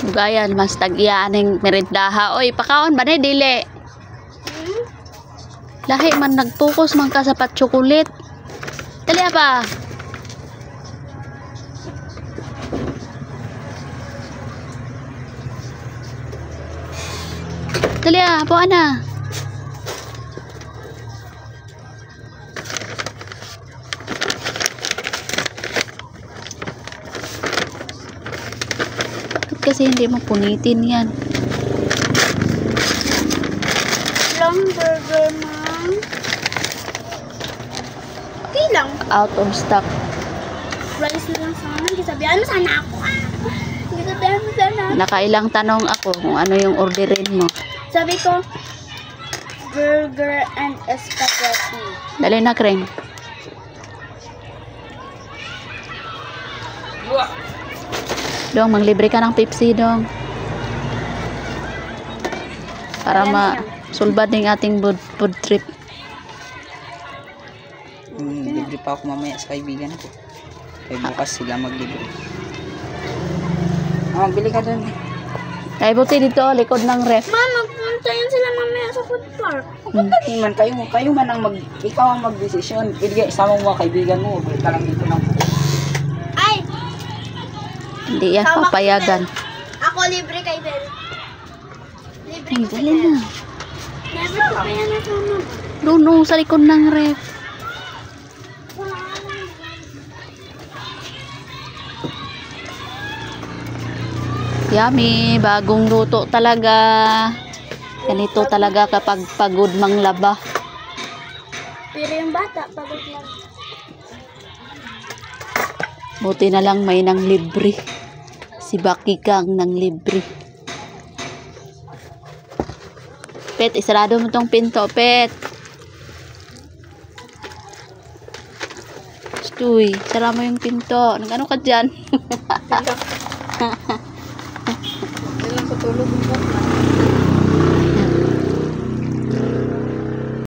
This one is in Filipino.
Ugayan, mas tag-iyaan ng merindaha. Oy, pakaon ba na dili? Lahi man nag-focus man ka sa pat-chocolate. Dali pa. Dali po ana. Kasi hindi mo punitin yan. Long burger, ma'am. Okay lang. Out of stock. Rice na lang sana. Gisabihan mo sana ako. Gisabihan mo sana. Nakailang tanong ako kung ano yung orderin mo. Sabi ko, burger and spaghetti. Dali na, Kren. Dong, manglibre ka ng Pepsi, Dong. Para masulbad ng ating food trip. Libre pa ako mamaya sa kaibigan ko. Kaya bukas sila maglibre. Magbili ka dun. Ay, buti dito, likod ng ref. Ma'am, magpunta yan sila mamaya sa food park. Hindi man kayo man ang ikaw ang magdesisyon. Pwede isama mo mga kaibigan mo. Balik ka lang dito ng Ay! Hindi yan papayagan. Ako libre kay Bel. Libre Ay, ko dali na. Never ko pa yan nasama. Doon, sa likod ng ref. Yummy, bagong luto talaga. Ganito talaga kapag pagod manglaba. Pero yung bata, pagod lang. Buti na lang may nang libre. Si Baki Kang nang libre. Pet, isarado mo tong pinto, Pet. Stuy, sara mo yung pinto. Nag-ano ka dyan? Kailan ko tulog mo?